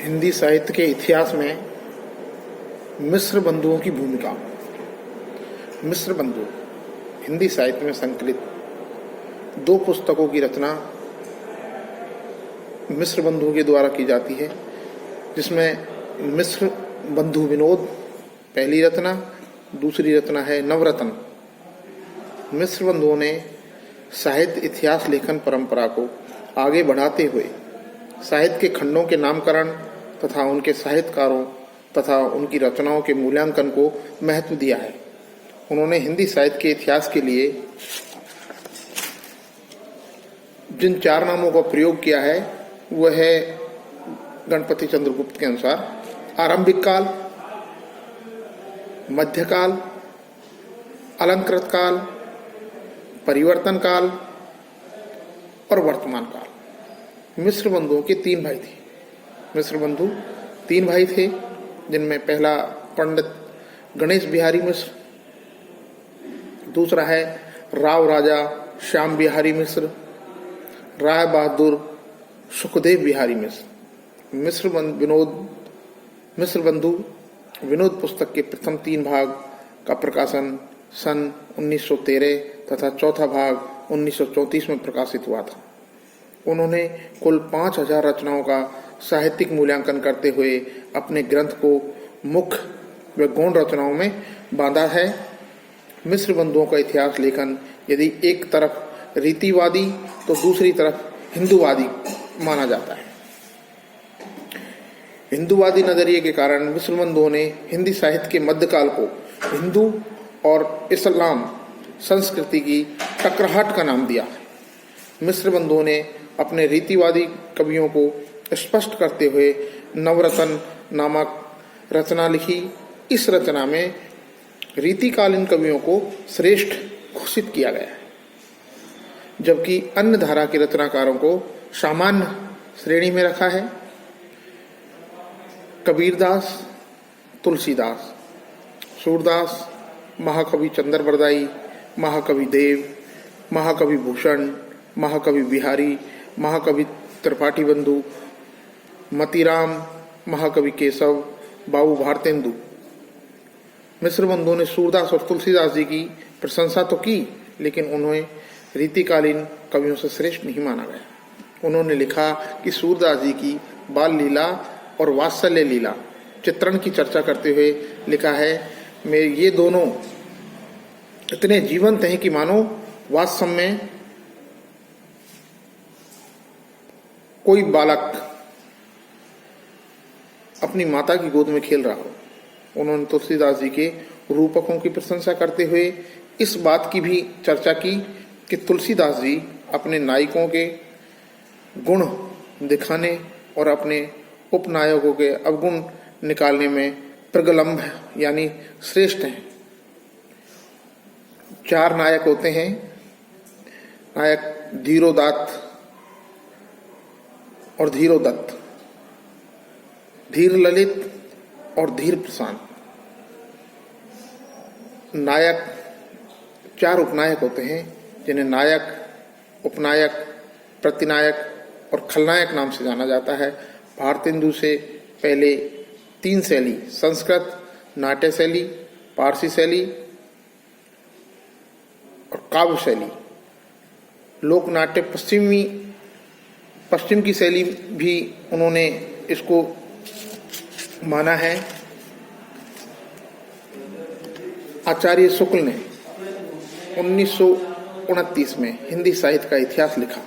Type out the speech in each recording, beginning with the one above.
हिंदी साहित्य के इतिहास में मिस्र बंधुओं की भूमिका। मिस्र बंधु हिंदी साहित्य में संकलित दो पुस्तकों की रचना मिस्र बंधुओं के द्वारा की जाती है, जिसमें मिस्र बंधु विनोद पहली रचना, दूसरी रचना है नवरत्न। मिस्र बंधुओं ने साहित्य इतिहास लेखन परंपरा को आगे बढ़ाते हुए साहित्य के खंडों के नामकरण तथा उनके साहित्यकारों तथा उनकी रचनाओं के मूल्यांकन को महत्व दिया है। उन्होंने हिंदी साहित्य के इतिहास के लिए जिन चार नामों का प्रयोग किया है वह है गणपति चंद्रगुप्त के अनुसार आरंभिक काल, मध्यकाल, अलंकृत काल, परिवर्तन काल और वर्तमान काल। मिस्र बंधुओं के तीन भाई थे। मिस्र बंधु तीन भाई थे, जिनमें पहला पंडित गणेश बिहारी मिश्र, दूसरा है राव राजा श्याम बिहारी मिश्र, राय बहादुर सुखदेव बिहारी मिश्र। मिस्र बंधु विनोद पुस्तक के प्रथम तीन भाग का प्रकाशन सन 1913 तथा चौथा भाग 1934 में प्रकाशित हुआ था। उन्होंने कुल 5000 रचनाओं का साहित्यिक मूल्यांकन करते हुए अपने ग्रंथ को मुख्य व गौण रचनाओं में बांधा है। मिस्र बंधुओं का इतिहास लेखन यदि एक तरफ रीतिवादी तो दूसरी तरफ हिंदूवादी माना जाता है। हिंदूवादी नजरिए के कारण मिस्र बंधुओं ने हिंदी साहित्य के मध्यकाल को हिंदू और इस्लाम संस्कृति की टकराहट का नाम दिया। मिस्र बंधुओं ने अपने रीतिवादी कवियों को स्पष्ट करते हुए नवरत्न नामक रचना लिखी। इस रचना में रीतिकालीन कवियों को श्रेष्ठ घोषित किया गया है, जबकि अन्य धारा के रचनाकारों को सामान्य श्रेणी में रखा है। कबीरदास, तुलसीदास, सूरदास, महाकवि चंद्र बरदाई, महाकवि देव, महाकवि भूषण, महाकवि बिहारी, महाकवि त्रिपाठी बंधु, मतीराम, महाकवि केशव, बाबू भारतेंदु। मिस्र बंधुओं ने सूरदास और तुलसीदास जी की प्रशंसा तो की, लेकिन उन्हें रीतिकालीन कवियों से श्रेष्ठ नहीं माना गया। उन्होंने लिखा कि सूरदास जी की बाल लीला और वात्सल्य लीला चित्रण की चर्चा करते हुए लिखा है, मेरे ये दोनों इतने जीवंत हैं कि मानो वास्तव में कोई बालक अपनी माता की गोद में खेल रहा हो। उन्होंने तुलसीदास जी के रूपकों की प्रशंसा करते हुए इस बात की भी चर्चा की कि तुलसीदास जी अपने नायकों के गुण दिखाने और अपने उपनायकों के अवगुण निकालने में प्रगल्भ यानी श्रेष्ठ हैं। चार नायक होते हैं। नायक धीरोदात्त और धीरोदत्त, धीर ललित और धीर प्रशांत। नायक चार उपनायक होते हैं, जिन्हें नायक, उपनायक, प्रतिनायक और खलनायक नाम से जाना जाता है। भारतेंदु से पहले तीन शैली संस्कृत, नाट्य शैली, पारसी शैली और काव्य शैली, लोकनाट्य पश्चिम की शैली भी उन्होंने इसको माना है। आचार्य शुक्ल ने 1929 में हिंदी साहित्य का इतिहास लिखा।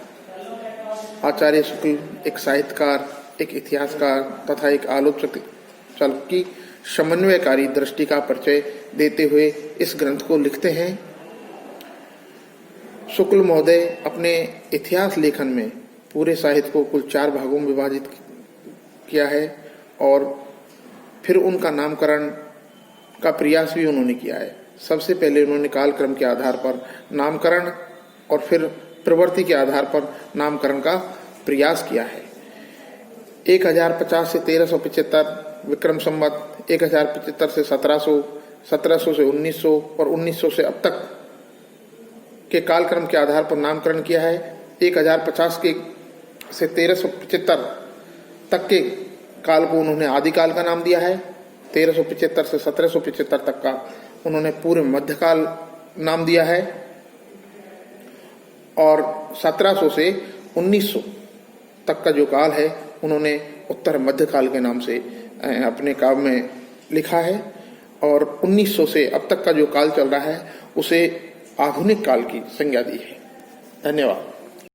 आचार्य शुक्ल एक साहित्यकार, एक इतिहासकार तथा एक आलोचक की समन्वयकारी दृष्टि का परिचय देते हुए इस ग्रंथ को लिखते हैं। शुक्ल महोदय अपने इतिहास लेखन में पूरे साहित्य को कुल 4 भागों में विभाजित किया है और फिर उनका नामकरण का प्रयास भी उन्होंने किया है। सबसे पहले उन्होंने कालक्रम के आधार पर नामकरण और फिर प्रवृत्ति के आधार पर नामकरण का प्रयास किया है। 1050 से 1375 विक्रम संवत, 1075 से 1700, 1700 से 1900 और 1900 से अब तक के कालक्रम के आधार पर नामकरण किया है। 1050 से 1375 तक के काल को उन्होंने आदिकाल का नाम दिया है। 1375 से 1775 तक का उन्होंने पूर्व मध्यकाल नाम दिया है और 1700 से 1900 तक का जो काल है उन्होंने उत्तर मध्यकाल के नाम से अपने काव्य में लिखा है और 1900 से अब तक का जो काल चल रहा है उसे आधुनिक काल की संज्ञा दी है। धन्यवाद।